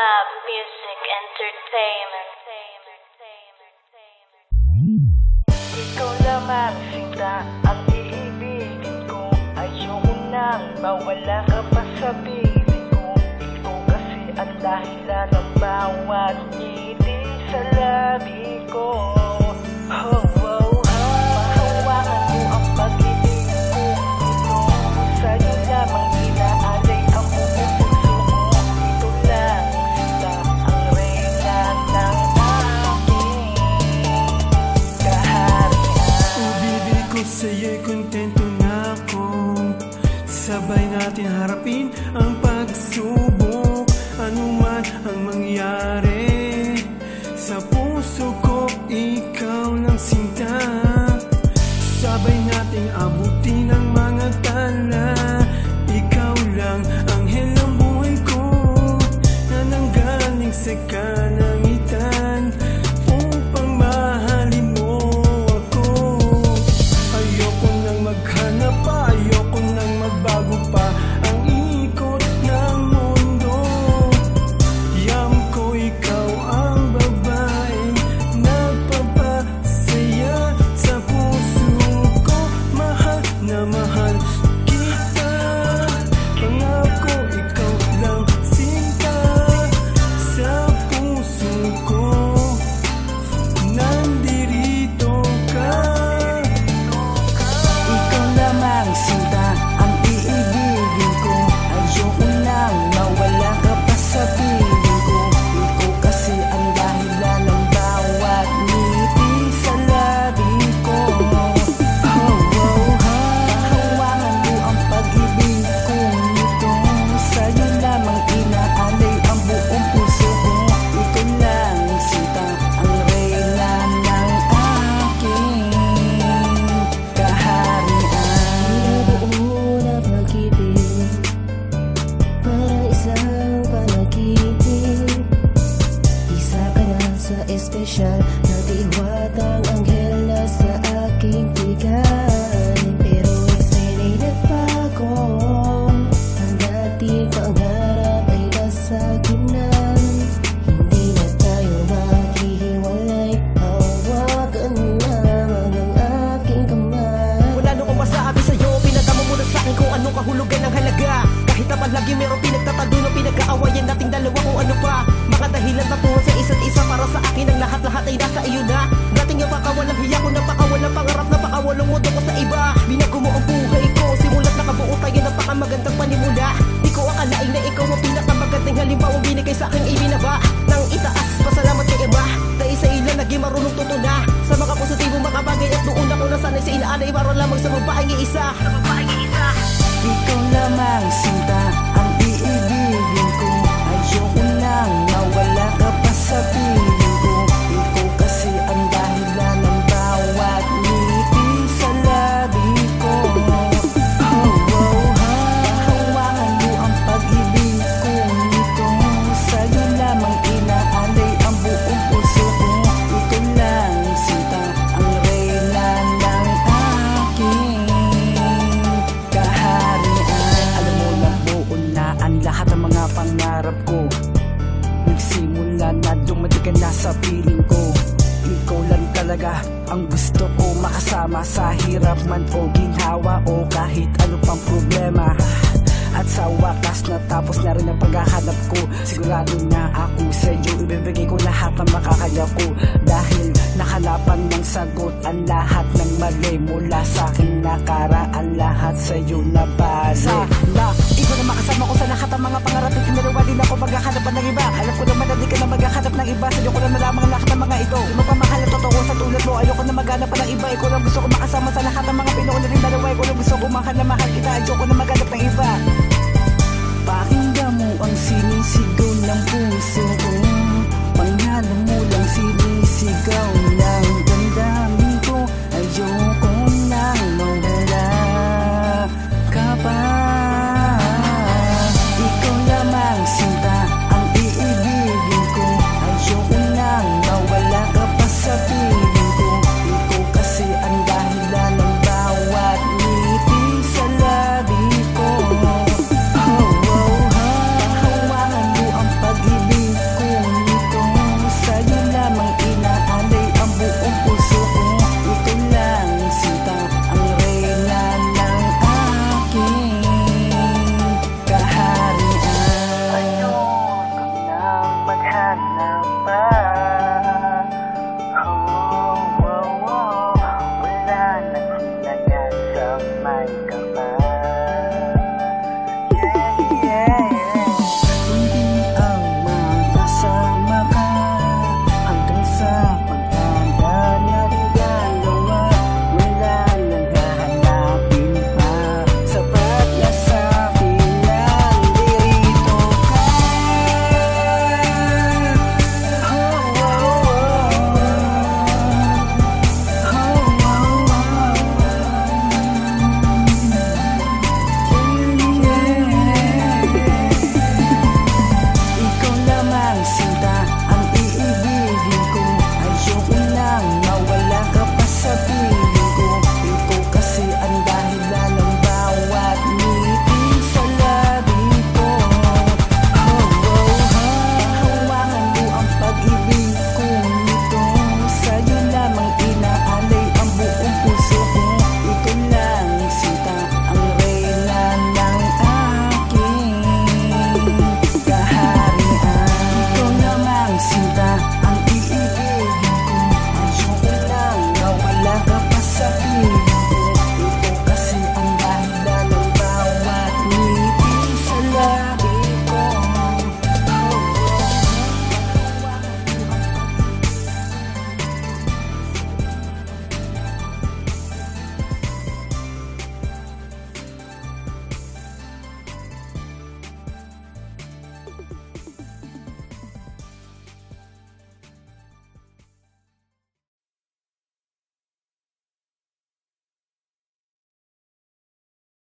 Map Music Entertainment. Ikaw lamang sinta ang iibigin ko. Ayoko nang mawala ka pa sa piling ko. Ikaw kasi ang dahilan ng bawat ngiti sa labi ko. Oh, oh, oh. Mahawakan mo ang pag-ibig ko. Ito sa'yo lamang inaalay ang buong puso ko. Ito lang sinta ang reyna ng aking kaharian. Ibibig ko sa'yo'y kontento na ako. Sabay natin harapin ang pagsubok. Ano man ang mangyari, sa puso ko ikaw lang sinta. Sabay nating abutin ang mga tala. Ikaw lang anghel ng buhay ko, na nanggaling sa kalangitan upang mahalin mo ako. Ayoko nang maghanap pa, ayoko nang magbago pa ang ikot ng mundo. Yam ko ikaw ang babaeng nagpapasaya sa puso ko. Mahal na mahal kita, pangako ikaw lang sinta sa puso ko. Nandirito ka. Ikaw lamang sinta ang iibigin ko. Ayoko nang mawala ka pa sa piling ko. Ikaw kasi ang dahilan ng bawat ngiti sa labi ko. Oh, oh, oh. Hawakan mo ang pag-ibig ko nito. Sa'yo lamang inaalay ang buong puso ko. Ikaw lang sinta ang reyna ng aking kaharian. Binabuo na pag-ibig para isang panaginip. Isa ka na sa espesyal na diwatang anghel na sa aking pigan. Pero iksina'y nagbago, ang dating pangarap ay nasa gitnaan. Hindi na tayo maghihiwalay, hawakan mo lamang ang aking kamay. Wala nung masabi sa'yo, pinadama mo na sa'kin kung anong kahulugan ng halaga. Kahit naman lagi meron pinagtataluno, pinag-aawayan nating dalawa kung ano pa. Mga dahilan patungo sa isa't isa, para sa akin ang lahat-lahat ay nasa iyo na. Dating napakawalang hiya ko, napakawalang pangarap, napakawalang mundo ko sa iba. Binago mo ang buhay ko, simulat nakabuo tayo, napakamagandang panimula. Di ko akalain na ikaw ang pinakamagandang halimbawang binigay sa aking ibinaba. Nang itaas, pasalamat kay iba, dahil sa ilan naging marunong tutuna sa mga positibong mga bagay. At doon ako nasanay sa inaalay, para lamang sa babaeng iisa. Ikaw lamang sinta ang iibigin ko. Ayoko nang mawala ka pa sa piling ko. Ikaw kasi ang dahilan ng bawat ngiti sa labi ko. Oh, oh, oh. Hawakan mo ang pag-ibig ko nito. Sa'yo lamang inaalay ang buong puso ko. Ikaw lang sinta ang reyna ng aking kaharian. Alam mo na buo na ang lahat ng mga pangarap ko. Nagsimula na dumadi ka na sa piling ko. Ikaw lang talaga ang gusto ko makasama sa hirap man o ginhawa o kahit ano pang problema. At sa wakas natapos na rin ang paghahanap ko. Sigurado na ako sa iyo, ibibigay ko lahat ng makakaya ko. Dahil nakalapan ng sagot ang lahat ng mali. Mula sa aking nakaraan, lahat sa iyo nabali. Sana ikaw na makasama ko sa lahat ng mga pangarap at kinalawa din ako maghahanap ng iba. Alam ko naman na di ka na maghahanap ng iba. Sa iyo ko lang malamang lahat ng mga ito. Yung magpamahal at totoo sa tulad mo, ayoko na maghanap pa ng iba. Ikaw lang gusto ko makasama sa lahat ng mga pinuuna rin dalawa. Ikaw lang gusto ko mahal na mahal kita. Ayoko na maghanap ng iba. Pakinggan mo ang sinisigaw